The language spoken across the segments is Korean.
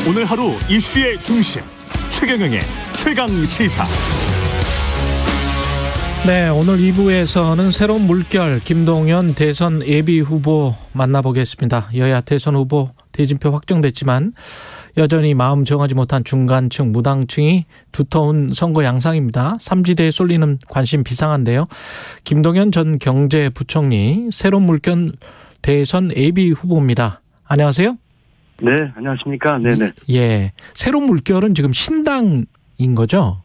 오늘 하루 이슈의 중심 최경영의 최강시사. 네, 오늘 2부에서는 새로운 물결 김동연 대선 예비후보 만나보겠습니다. 여야 대선 후보 대진표 확정됐지만 여전히 마음 정하지 못한 중간층, 무당층이 두터운 선거 양상입니다. 삼지대에 쏠리는 관심 비상한데요. 김동연 전 경제부총리 새로운 물결 대선 예비후보입니다. 안녕하세요. 네, 안녕하십니까. 네네. 예, 새로운 물결은 지금 신당인 거죠?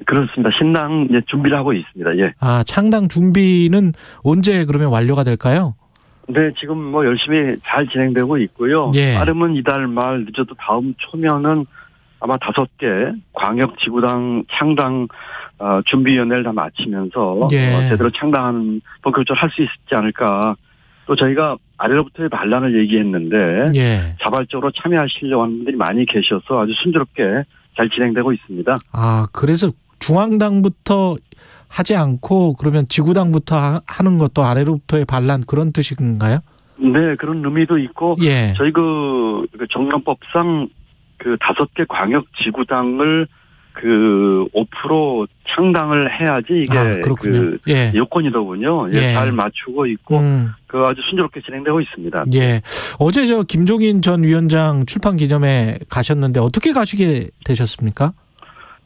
그렇습니다. 신당 준비를 하고 있습니다. 예. 아, 창당 준비는 언제 그러면 완료가 될까요? 네, 지금 뭐 열심히 잘 진행되고 있고요. 예. 빠르면 이달 말, 늦어도 다음 초면은 아마 5개 광역지구당 창당 준비위원회를 다 마치면서 예. 제대로 창당하는 본격적으로 할 수 있지 않을까. 또 저희가 아래로부터의 반란을 얘기했는데 예. 자발적으로 참여하시려고 하는 분들이 많이 계셔서 아주 순조롭게 잘 진행되고 있습니다. 아, 그래서 중앙당부터 하지 않고 그러면 지구당부터 하는 것도 아래로부터의 반란 그런 뜻인가요? 네, 그런 의미도 있고, 예. 저희 그 정당법상 5개 광역 지구당을 5% 창당을 해야지 이게 그렇군요. 예. 요건이더군요. 예, 예. 잘 맞추고 있고, 아주 순조롭게 진행되고 있습니다. 예. 어제 김종인 전 위원장 출판 기념회 가셨는데 어떻게 가시게 되셨습니까?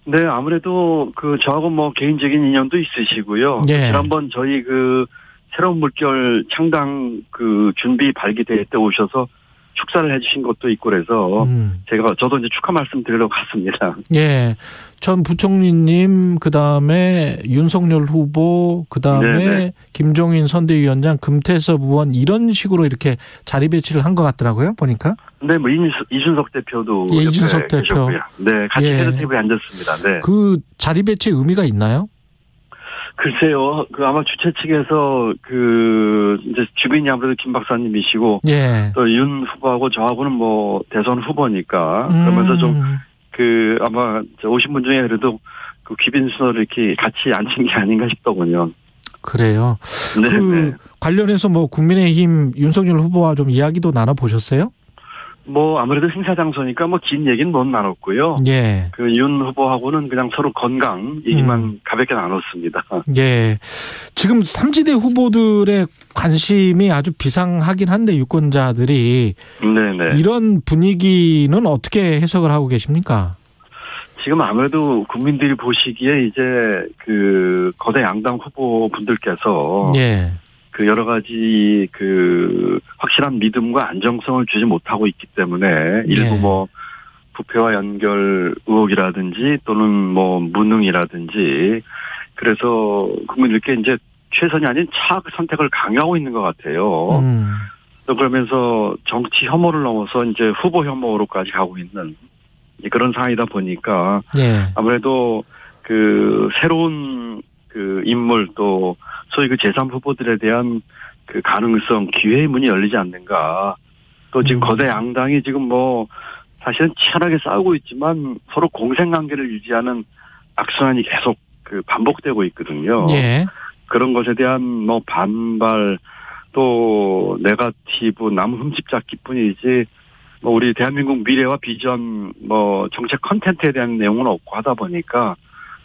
네, 아무래도 저하고 뭐 개인적인 인연도 있으시고요. 예. 지난번 저희 새로운 물결 창당 준비 발기대회 때 오셔서 축사를 해주신 것도 있고 그래서 저도 이제 축하 말씀 드리려고 갔습니다. 예. 전 부총리님, 그 다음에 윤석열 후보, 그 다음에 네네. 김종인 선대위원장, 금태섭 의원 이런 식으로 이렇게 자리 배치를 한 것 같더라고요. 보니까. 네, 뭐 이준석 대표도 예, 이준석 대표. 계셨고요. 네, 같이 예. 헤드 테이블에 앉았습니다. 네. 그 자리 배치 의미가 있나요? 글쎄요, 아마 주최 측에서 이제 주변이 아무래도 김 박사님이시고, 예. 또 윤 후보하고 저하고는 뭐 대선 후보니까, 그러면서 좀, 아마 오신 분 중에 그래도 귀빈 순서를 이렇게 같이 앉힌 게 아닌가 싶더군요. 그래요. 네. 네. 관련해서 뭐 국민의힘 윤석열 후보와 좀 이야기도 나눠보셨어요? 뭐 아무래도 행사 장소니까 뭐 긴 얘기는 못 나눴고요. 예. 윤 후보하고는 그냥 서로 건강 얘기만 가볍게 나눴습니다. 예. 지금 삼지대 후보들의 관심이 아주 비상하긴 한데 유권자들이 네네. 이런 분위기는 어떻게 해석을 하고 계십니까? 지금 아무래도 국민들이 보시기에 이제 거대 양당 후보분들께서 예. 여러 가지 확실한 믿음과 안정성을 주지 못하고 있기 때문에 일부 예. 뭐 부패와 연결 의혹이라든지 또는 뭐 무능이라든지 그래서 국민들께 이제 최선이 아닌 차악 선택을 강요하고 있는 것 같아요. 또 그러면서 정치 혐오를 넘어서 이제 후보 혐오로까지 가고 있는 그런 상황이다 보니까 예. 아무래도 새로운 인물 또 소위 제3 후보들에 대한 가능성, 기회의 문이 열리지 않는가. 또 지금 거대 양당이 지금 뭐 사실은 치열하게 싸우고 있지만 서로 공생관계를 유지하는 악순환이 계속 반복되고 있거든요. 예. 그런 것에 대한 뭐 반발 또 네거티브 남 흠집 잡기뿐이지 뭐 우리 대한민국 미래와 비전 뭐 정책 컨텐츠에 대한 내용은 없고 하다 보니까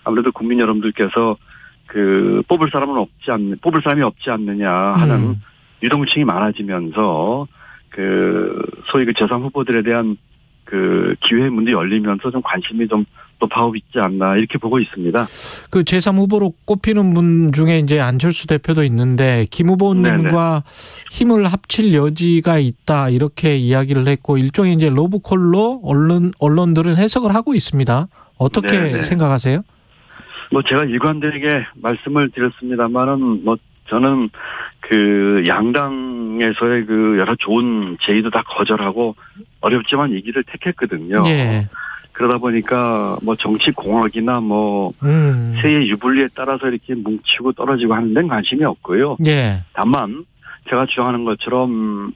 아무래도 국민 여러분들께서 뽑을 사람이 없지 않느냐 하는 유동층이 많아지면서 소위 제3 후보들에 대한 기회의 문이 열리면서 좀 관심이 좀 높아오고 있지 않나 이렇게 보고 있습니다. 제3 후보로 꼽히는 분 중에 이제 안철수 대표도 있는데 김 후보님과 힘을 합칠 여지가 있다 이렇게 이야기를 했고 일종의 이제 로브콜로 언론들은 해석을 하고 있습니다. 어떻게 네네. 생각하세요? 뭐 제가 일관되게 말씀을 드렸습니다만은 뭐 저는 양당에서의 여러 좋은 제의도 다 거절하고 어렵지만 이 길을 택했거든요. 예. 그러다 보니까 뭐 정치 공학이나 뭐 세의 유불리에 따라서 이렇게 뭉치고 떨어지고 하는 데는 관심이 없고요. 예. 다만 제가 주장하는 것처럼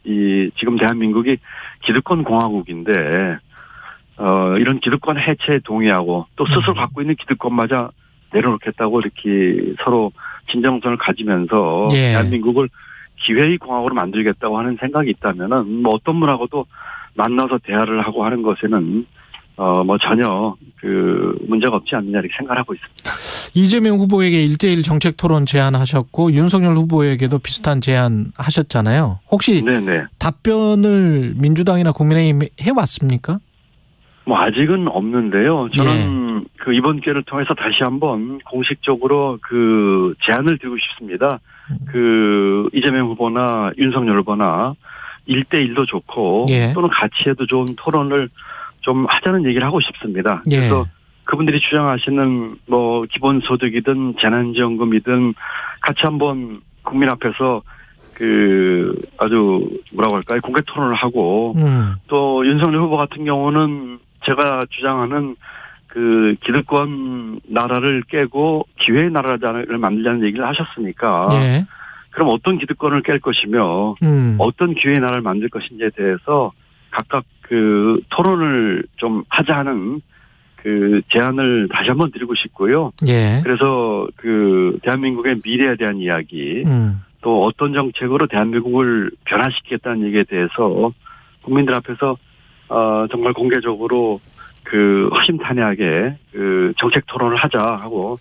지금 대한민국이 기득권 공화국인데 이런 기득권 해체에 동의하고 또 스스로 갖고 있는 기득권마저 내려놓겠다고 이렇게 서로 진정성을 가지면서 예. 대한민국을 기회의 공화국으로 만들겠다고 하는 생각이 있다면은 뭐 어떤 분하고도 만나서 대화를 하고 하는 것에는 뭐 전혀 문제가 없지 않느냐 이렇게 생각하고 있습니다. 이재명 후보에게 1대1 정책 토론 제안하셨고 윤석열 후보에게도 비슷한 제안 하셨잖아요. 혹시 네네. 답변을 민주당이나 국민의힘 해왔습니까? 뭐 아직은 없는데요. 저는 이번 기회를 통해서 다시 한번 공식적으로 제안을 드리고 싶습니다. 이재명 후보나 윤석열 후보나 1대1도 좋고 또는 같이 해도 좋은 토론을 좀 하자는 얘기를 하고 싶습니다. 그래서 그분들이 주장하시는 뭐 기본소득이든 재난지원금이든 같이 한번 국민 앞에서 아주 뭐라고 할까요? 공개 토론을 하고 또 윤석열 후보 같은 경우는 제가 주장하는 기득권 나라를 깨고 기회의 나라를 만들자는 얘기를 하셨으니까 그럼 어떤 기득권을 깰 것이며 어떤 기회의 나라를 만들 것인지에 대해서 각각 토론을 좀 하자 하는 제안을 다시 한번 드리고 싶고요. 그래서 대한민국의 미래에 대한 이야기 또 어떤 정책으로 대한민국을 변화시키겠다는 얘기에 대해서 국민들 앞에서 정말 공개적으로 허심탄회하게 정책 토론을 하자 하고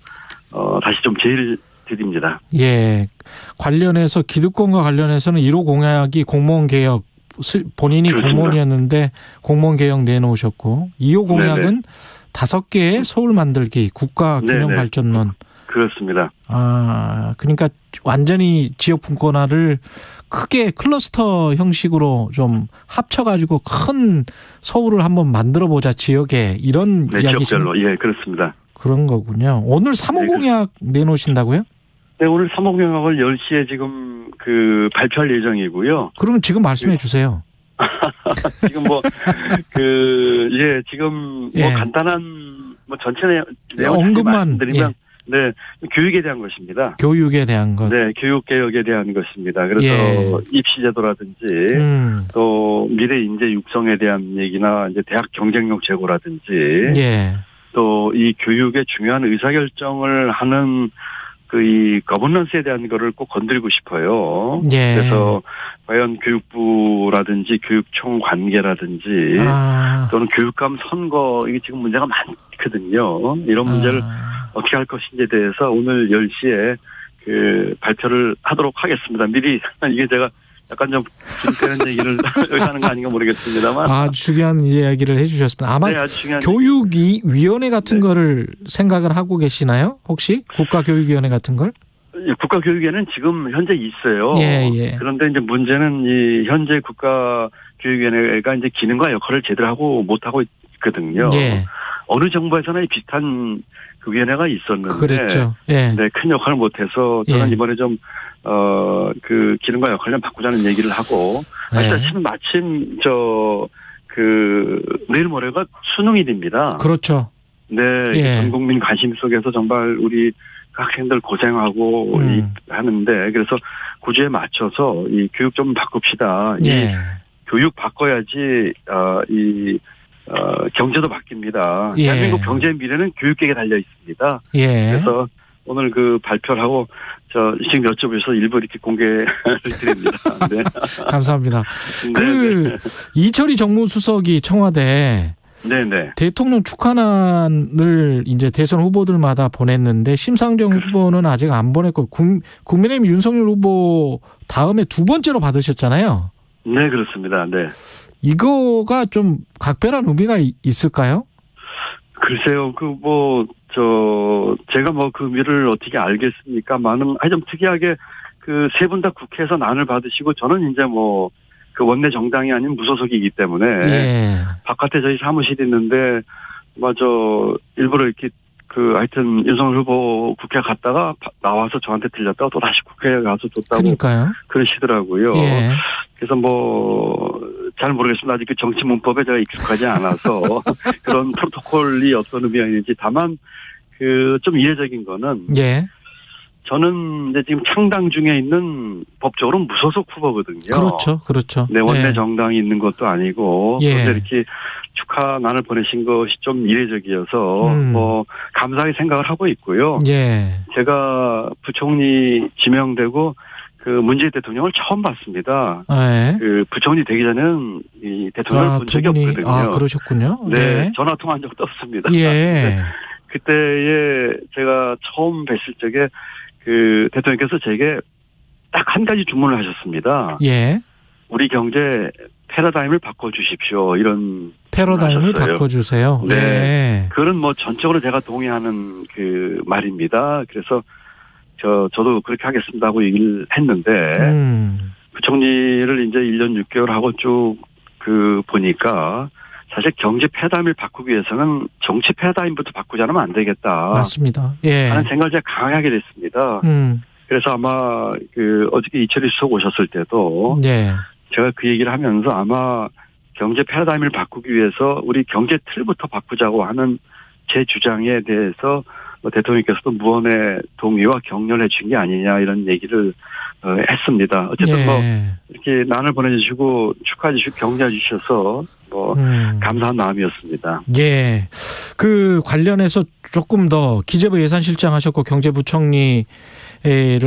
다시 좀 제의를 드립니다. 관련해서 기득권과 관련해서는 1호 공약이 공무원 개혁 본인이 그렇습니다. 공무원이었는데 공무원 개혁 내놓으셨고 2호 공약은 5개의 서울 만들기 국가 균형 발전론. 그렇습니다. 그러니까 완전히 지역 분권화를 크게 클러스터 형식으로 좀 합쳐가지고 큰 서울을 한번 만들어보자 지역에 이런 이야기죠. 지역별로 그렇습니다. 그런 거군요. 오늘 3호 공약 내놓으신다고요? 네, 오늘 3호 공약을 10시에 지금 발표할 예정이고요. 그러면 지금 말씀해 주세요. 지금 지금 간단한 전체 내용 언급만 드리면 교육에 대한 것입니다. 교육에 대한 것. 네, 교육개혁에 대한 것입니다. 그래서 입시제도라든지 또 미래 인재 육성에 대한 얘기나 이제 대학 경쟁력 제고라든지 또 이 교육의 중요한 의사결정을 하는 이 거버넌스에 대한 거를 꼭 건드리고 싶어요. 그래서 과연 교육부라든지 교육청 관계라든지 또는 교육감 선거 이게 지금 문제가 많거든요. 이런 문제를 어떻게 할 것인지에 대해서 오늘 10시에 발표를 하도록 하겠습니다. 미리 이게 제가 약간 좀 기록되는 얘기를 여기 하는 거 아닌가 모르겠습니다만. 아주 중요한 이야기를 해 주셨습니다. 아마 교육위원회 같은 거를 생각을 하고 계시나요? 혹시? 국가교육위원회 같은 걸? 국가교육위원회는 지금 현재 있어요. 그런데 이제 문제는 이 현재 국가교육위원회가 이제 기능과 역할을 제대로 하고 못하고 있거든요. 어느 정부에서나 비슷한 위원회가 있었는데. 그랬죠. 큰 역할을 못해서 저는 이번에 좀 기능과 역할을 좀 바꾸자는 얘기를 하고, 마침 내일 모레가 수능일입니다. 그렇죠. 전 국민 관심 속에서 정말 우리 학생들 고생하고 하는데, 그래서 구주에 맞춰서 이 교육 좀 바꿉시다. 이 교육 바꿔야지, 경제도 바뀝니다. 대한민국 경제의 미래는 교육계에 달려 있습니다. 그래서 오늘 발표를 하고 지금 여쭤보셔서 일부 이렇게 공개를 드립니다. 감사합니다. 이철희 정무수석이 청와대 대통령 축하난을 이제 대선 후보들마다 보냈는데 심상정 후보는 아직 안 보냈고 국민의힘 윤석열 후보 다음에 2번째로 받으셨잖아요. 네, 그렇습니다. 이거가 좀 각별한 의미가 있을까요? 글쎄요, 제가 그 의미를 어떻게 알겠습니까? 좀 특이하게 세 분 다 국회에서 난을 받으시고 저는 이제 원내 정당이 아닌 무소속이기 때문에 바깥에 저희 사무실이 있는데 일부러 이렇게 하여튼 윤석열 후보 국회 갔다가 나와서 저한테 들렸다가 또 다시 국회에 가서 줬다고 그러니까요. 그러시더라고요. 그래서 잘 모르겠습니다. 아직 정치 문법에 제가 익숙하지 않아서 그런 프로토콜이 어떤 의미가 있는지. 다만 좀 이례적인 거는 저는 이제 지금 창당 중에 있는 법적으로 무소속 후보거든요. 그렇죠. 원내 정당이 있는 것도 아니고 그런데 이렇게 축하난을 보내신 것이 좀 이례적이어서 감사하게 생각을 하고 있고요. 제가 부총리 지명되고 그 문재인 대통령을 처음 봤습니다. 네. 그 부총리 되기 전에는 이 대통령을 본 적이 없거든요. 아, 그러셨군요. 네, 네. 전화 통화한 적도 없습니다. 예. 그때에 제가 처음 뵀을 적에 그 대통령께서 제게 딱 한 가지 주문을 하셨습니다. 예. 우리 경제 패러다임을 바꿔주십시오. 이런 패러다임을 하셨어요. 바꿔주세요. 네. 네. 그건 뭐 전적으로 제가 동의하는 그 말입니다. 그래서 저도 그렇게 하겠습니다 하고 얘기를 했는데 부총리를 이제 1년 6개월 하고 쭉 그 보니까 사실 경제 패러다임을 바꾸기 위해서는 정치 패러다임부터 바꾸지 않으면 안 되겠다. 맞습니다. 예. 하는 생각을 제가 강하게 하게 됐습니다. 그래서 아마 그 어저께 이철희 수석 오셨을 때도 예. 제가 그 얘기를 하면서 아마 경제 패러다임을 바꾸기 위해서 우리 경제 틀부터 바꾸자고 하는 제 주장에 대해서 대통령께서도 무언의 동의와 격려를 해준 게 아니냐 이런 얘기를 했습니다. 어쨌든 예. 뭐 이렇게 난을 보내주시고 축하해 주시고 격려해 주셔서 뭐 감사한 마음이었습니다. 예. 그 관련해서 조금 더 기재부 예산실장 하셨고 경제부총리를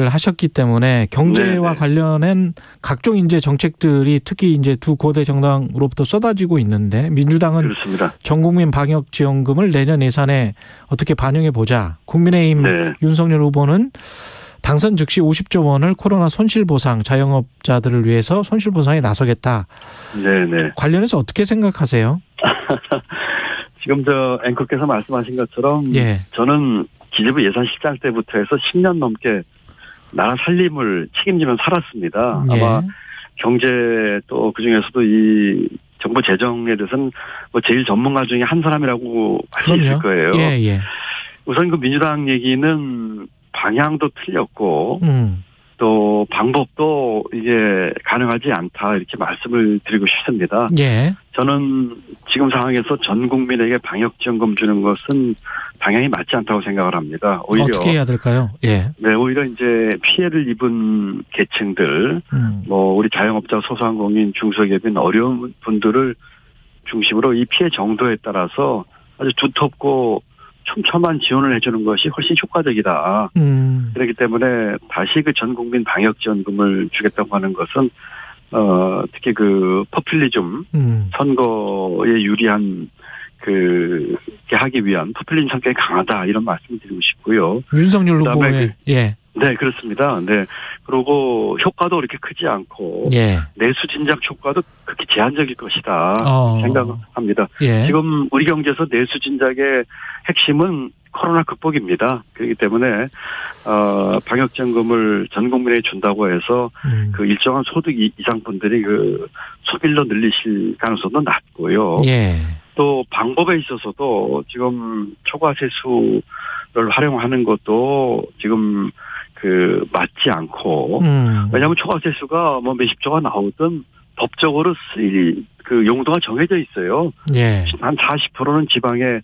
하셨기 때문에 경제와 네네. 관련한 각종 이제 정책들이 특히 이제 두 고대 정당으로부터 쏟아지고 있는데 민주당은 그렇습니다. 전국민 방역 지원금을 내년 예산에 어떻게 반영해 보자. 국민의힘 네. 윤석열 후보는 당선 즉시 50조 원을 코로나 손실보상 자영업자들을 위해서 손실보상에 나서겠다. 네네. 관련해서 어떻게 생각하세요? 지금 앵커께서 말씀하신 것처럼 예. 저는 기재부 예산실장 때부터 해서 10년 넘게 나라 살림을 책임지며 살았습니다. 예. 아마 경제 또 그중에서도 이 정부 재정에 대해서는 뭐 제일 전문가 중에 한 사람이라고 할 수 있을 거예요. 예, 예. 우선 그 민주당 얘기는 방향도 틀렸고 또 방법도 이게 가능하지 않다 이렇게 말씀을 드리고 싶습니다. 예. 저는 지금 상황에서 전 국민에게 방역지원금 주는 것은 방향이 맞지 않다고 생각을 합니다. 오히려 어떻게 해야 될까요? 예. 네, 오히려 이제 피해를 입은 계층들, 뭐 우리 자영업자, 소상공인, 중소기업인 어려운 분들을 중심으로 이 피해 정도에 따라서 아주 두텁고 촘촘한 지원을 해주는 것이 훨씬 효과적이다. 그렇기 때문에 다시 그 전 국민 방역지원금을 주겠다고 하는 것은 특히 그 포퓰리즘 선거에 유리한 그게 하기 위한 포퓰리즘 성격이 강하다 이런 말씀을 드리고 싶고요. 윤석열 후보의 예. 네, 그렇습니다. 네. 그리고 효과도 그렇게 크지 않고 예. 내수 진작 효과도 극히 제한적일 것이다 생각합니다. 예. 지금 우리 경제에서 내수 진작의 핵심은 코로나 극복입니다. 그렇기 때문에 방역지원금을 전 국민에게 준다고 해서 그 일정한 소득 이상 분들이 그 소비로 늘리실 가능성도 낮고요. 예. 또 방법에 있어서도 지금 초과세수를 활용하는 것도 지금 그 맞지 않고 왜냐하면 초과세수가 뭐 몇십조가 나오든 법적으로 쓰일 그 용도가 정해져 있어요. 예. 한 40%는 지방에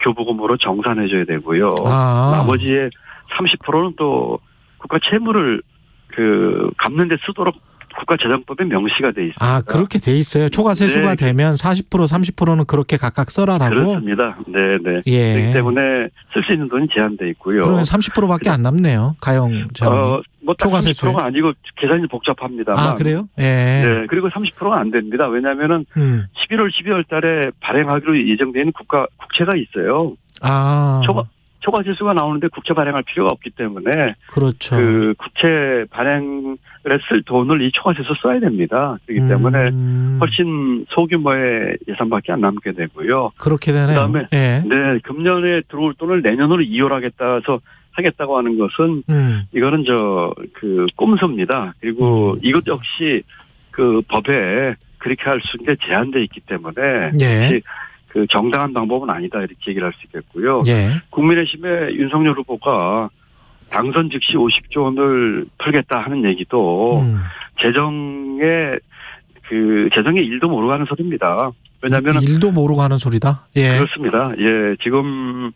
교부금으로 정산해줘야 되고요. 나머지의 30%는 또 국가 채무를 그 갚는 데 쓰도록 국가재정법에 명시가 돼 있습니다. 아, 그렇게 돼 있어요. 초과세수가 네. 되면 40%, 30%는 그렇게 각각 써라라고. 그렇습니다. 네네. 예. 그렇기 때문에 쓸 수 있는 돈이 제한돼 있고요. 그러면 30%밖에 안 남네요. 가용 자원이. 뭐딱 30%가 아니고 계산이 복잡합니다. 아, 그래요? 예. 네. 그리고 30%가 안 됩니다. 왜냐하면은 11월, 12월 달에 발행하기로 예정되어 있는 국채가 있어요. 아. 초과세수가 나오는데 국채 발행할 필요가 없기 때문에 그렇죠. 그 국채 발행에 쓸 돈을 이 초과세수 써야 됩니다. 그렇기 때문에 훨씬 소규모의 예산밖에 안 남게 되고요. 그렇게 되네요. 그다음에 예. 네, 금년에 들어올 돈을 내년으로 이월하겠다서 하겠다고 하는 것은 이거는 그 꼼수입니다. 그리고 이것 역시 그 법에 그렇게 할 수 있는 게 제한돼 있기 때문에 예. 그 정당한 방법은 아니다 이렇게 얘기를 할 수 있겠고요. 예. 국민의힘의 윤석열 후보가 당선 즉시 50조 원을 풀겠다 하는 얘기도 재정의 일도 모르고 하는 소리입니다. 왜냐하면 일도 모르고 하는 소리다. 예. 그렇습니다. 예, 지금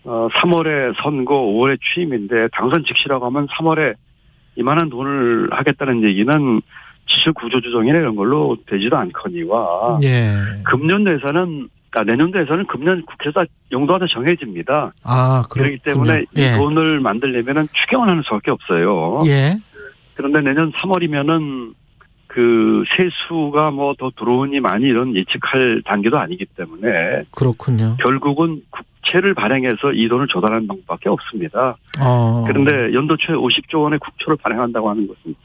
3월에 선거, 5월에 취임인데 당선 즉시라고 하면 3월에 이만한 돈을 하겠다는 얘기는 지출 구조 조정이나 이런 걸로 되지도 않거니와 예. 내년도 예산은 금년 국회에서 용도가 다 정해집니다. 아, 그렇기 때문에 예. 이 돈을 만들려면 추경을 하는 수밖에 없어요. 예. 그런데 내년 3월이면은 그 세수가 뭐 더 들어오니 많이 이런 예측할 단계도 아니기 때문에 그렇군요. 결국은 국채를 발행해서 이 돈을 조달하는 방법밖에 없습니다. 그런데 연도 초에 50조 원의 국채를 발행한다고 하는 것은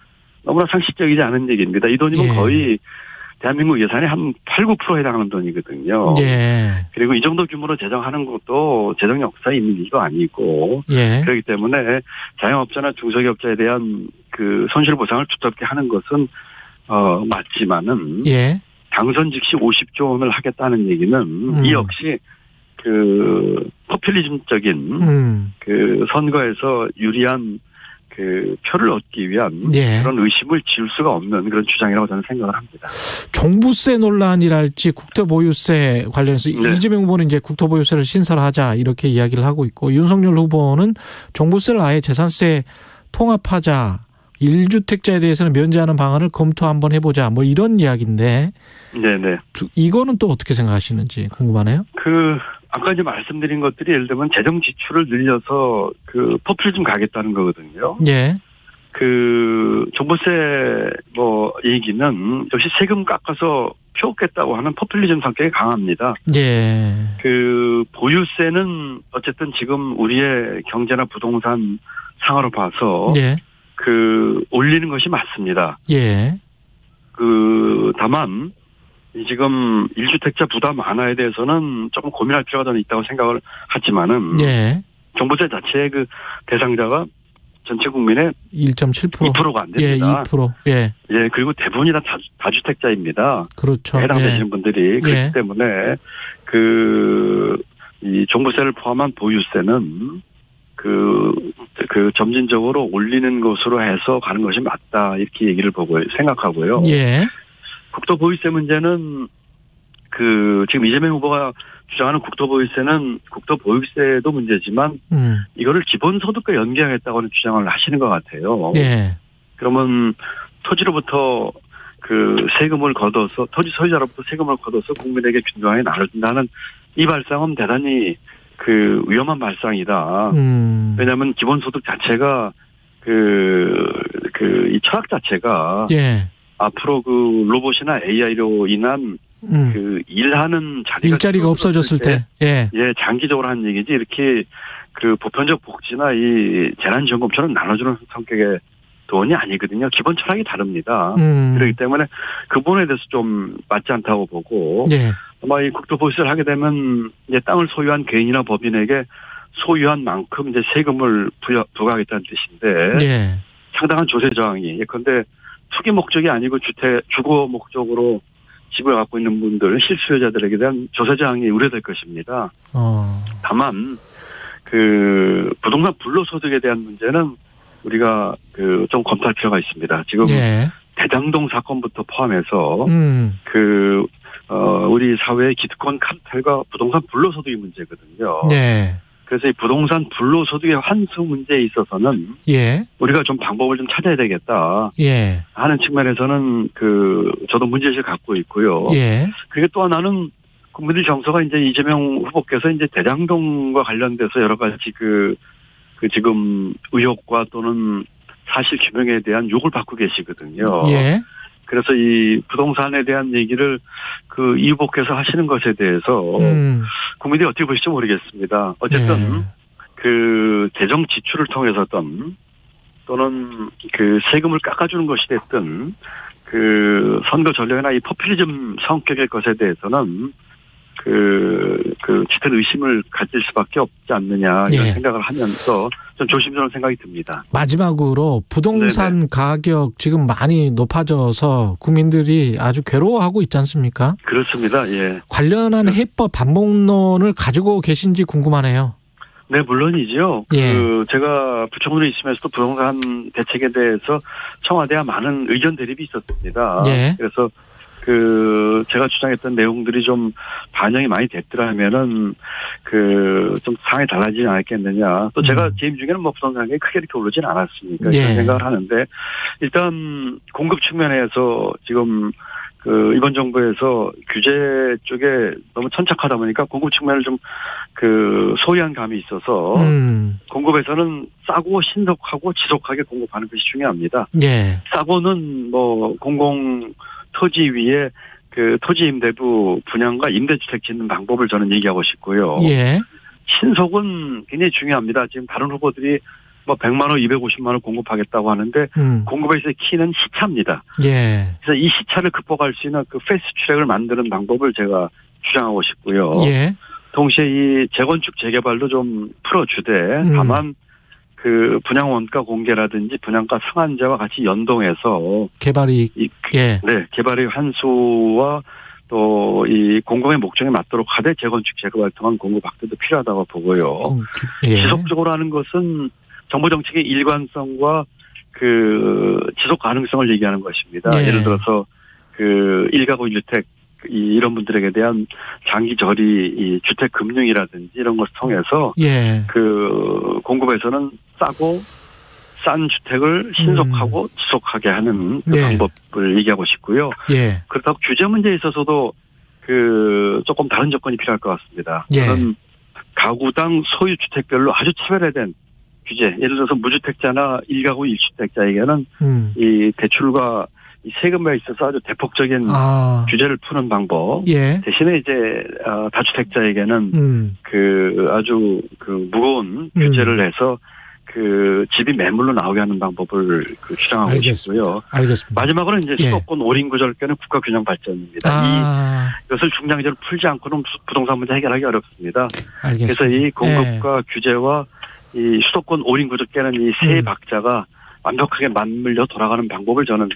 너무나 상식적이지 않은 얘기입니다. 이 돈이면 예. 거의 대한민국 예산의 한 8, 9%에 해당하는 돈이거든요. 예. 그리고 이 정도 규모로 재정하는 것도 재정 역사에 있는 일도 아니고 예. 그렇기 때문에 자영업자나 중소기업자에 대한 그 손실 보상을 두텁게 하는 것은 맞지만은 예. 당선 즉시 50조 원을 하겠다는 얘기는 이 역시 그 포퓰리즘적인 그 선거에서 유리한 그 표를 얻기 위한 예. 그런 의심을 지울 수가 없는 그런 주장이라고 저는 생각을 합니다. 종부세 논란이랄지 국토보유세 관련해서 네. 이재명 후보는 이제 국토보유세를 신설하자 이렇게 이야기를 하고 있고 윤석열 후보는 종부세를 아예 재산세 통합하자 1주택자에 대해서는 면제하는 방안을 검토 한번 해보자 뭐 이런 이야기인데 네네. 이거는 또 어떻게 생각하시는지 궁금하네요. 아까 이제 말씀드린 것들이 예를 들면 재정 지출을 늘려서 그 포퓰리즘 가겠다는 거거든요. 예. 그 종부세 뭐 얘기는 역시 세금 깎아서 펴겠다고 하는 포퓰리즘 성격이 강합니다. 예. 그 보유세는 어쨌든 지금 우리의 경제나 부동산 상황으로 봐서 예. 그 올리는 것이 맞습니다. 예. 다만 지금 1주택자 부담 완화에 대해서는 조금 고민할 필요가 더 있다고 생각을 하지만은 예. 종부세 자체의 그 대상자가 전체 국민의 1.7%. 2%가 안 됩니다. 예, 2%. 예. 예, 그리고 대부분이 다 다주택자입니다. 그렇죠. 해당되시는 예. 분들이 그렇기 예. 때문에 이 종부세를 포함한 보유세는 점진적으로 올리는 것으로 해서 가는 것이 맞다 이렇게 얘기를 생각하고요. 예. 국토보유세 문제는 지금 이재명 후보가 주장하는 국토보유세는 국토보유세도 문제지만 이거를 기본소득과 연계하겠다고는 주장을 하시는 것 같아요. 예. 그러면 토지로부터 그 세금을 걷어서 토지 소유자로부터 세금을 걷어서 국민에게 균등하게 나눠준다는 이 발상은 대단히 그 위험한 발상이다. 왜냐하면 기본소득 자체가 이 철학 자체가 예. 앞으로 그 로봇이나 AI로 인한 그 일하는 일자리가 없어졌을 때, 예, 장기적으로 하는 얘기지 이렇게 그 보편적 복지나 이 재난지원금처럼 나눠주는 성격의 돈이 아니거든요. 기본 철학이 다릅니다. 그렇기 때문에 그 부분에 대해서 좀 맞지 않다고 보고, 예. 아마 이 국토보유세를 하게 되면 이제 땅을 소유한 개인이나 법인에게 소유한 만큼 이제 세금을 부과하겠다는 뜻인데, 예. 상당한 조세 저항이. 예컨대 투기 목적이 아니고 주거 목적으로 집을 갖고 있는 분들, 실수요자들에게 대한 조세 저항이 우려될 것입니다. 다만 부동산 불로소득에 대한 문제는 우리가 좀 검토할 필요가 있습니다. 지금 예. 대장동 사건부터 포함해서 우리 사회의 기득권 카르텔과 부동산 불로소득이 문제거든요. 예. 그래서 이 부동산 불로소득의 환수 문제에 있어서는 예. 우리가 좀 방법을 좀 찾아야 되겠다. 예. 하는 측면에서는 저도 문제의식을 갖고 있고요. 예. 그리고 또 하나는 국민들 정서가 이제 이재명 후보께서 이제 대장동과 관련돼서 여러 가지 지금 의혹과 또는 사실 규명에 대한 욕을 받고 계시거든요. 예. 그래서 이 부동산에 대한 얘기를 이 후보께서 하시는 것에 대해서 국민들이 어떻게 보실지 모르겠습니다. 어쨌든 재정 지출을 통해서든 또는 세금을 깎아주는 것이 됐든 선거 전략이나 이 포퓰리즘 성격의 것에 대해서는 짙은 의심을 가질 수밖에 없지 않느냐 이런 생각을 하면서 좀 조심스러운 생각이 듭니다. 마지막으로 부동산 네네. 가격 지금 많이 높아져서 국민들이 아주 괴로워하고 있지 않습니까? 그렇습니다. 예. 관련한 해법 반복론을 가지고 계신지 궁금하네요. 네, 물론이죠. 예. 제가 부총리에 있으면서도 부동산 대책에 대해서 청와대와 많은 의견 대립이 있었습니다. 예. 그래서 제가 주장했던 내용들이 좀 반영이 많이 됐더라면은 좀 상황이 달라지지 않았겠느냐. 또 제가 재임 중에는 부동산 가격이 크게 이렇게 오르진 않았으니까 예. 그런 생각을 하는데 일단 공급 측면에서 지금 이번 정부에서 규제 쪽에 너무 천착하다 보니까 공급 측면을 좀 소외한 감이 있어서 공급에서는 싸고 신속하고 지속하게 공급하는 것이 중요합니다. 예. 싸고는 공공 토지 위에 토지 임대부 분양과 임대주택 짓는 방법을 저는 얘기하고 싶고요. 예. 신속은 굉장히 중요합니다. 지금 다른 후보들이 100만 원, 250만 원 공급하겠다고 하는데 공급에서의 키는 시차입니다. 예. 그래서 이 시차를 극복할 수 있는 패스트 트랙을 만드는 방법을 제가 주장하고 싶고요. 예. 동시에 이 재건축 재개발도 좀 풀어주되 다만 분양 원가 공개라든지 분양가 상한제와 같이 연동해서 개발이 개발의 환수와 또 이 공공의 목적에 맞도록 하되 재건축 재개발 통한 공급 확대도 필요하다고 보고요. 예. 지속적으로 하는 것은 정부 정책의 일관성과 지속 가능성을 얘기하는 것입니다. 예. 예를 들어서 1가구 1주택 이런 분들에게 대한 장기 저리 이 주택 금융이라든지 이런 것을 통해서 예. 공급에서는 싼 주택을 신속하고 지속하게 하는 방법을 얘기하고 싶고요. 예. 그렇다고 규제 문제에 있어서도 조금 다른 조건이 필요할 것 같습니다. 예. 저는 가구당 소유 주택별로 아주 차별화된 규제, 예를 들어서 무주택자나 1가구 1주택자에게는 이 대출과 이 세금에 있어서 아주 대폭적인 규제를 푸는 방법. 예. 대신에 이제 다주택자에게는 아주 무거운 규제를 해서 집이 매물로 나오게 하는 방법을 주장하고 싶고요. 알겠습니다. 마지막으로 이제 수도권 올인 구절계는 국가 균형 발전입니다. 이것을 중장기적으로 풀지 않고는 부동산 문제 해결하기 어렵습니다. 알겠습니다. 그래서 이 공급과 규제와 이 수도권 올인 구절계는 이 세 박자가 완벽하게 맞물려 돌아가는 방법을 저는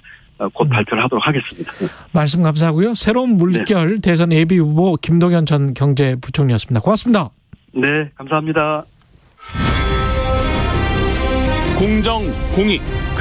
곧 발표를 하도록 하겠습니다. 말씀 감사하고요. 새로운 물결 대선 예비 후보 김동연 전 경제부총리였습니다. 고맙습니다. 네, 감사합니다. 공정, 공익,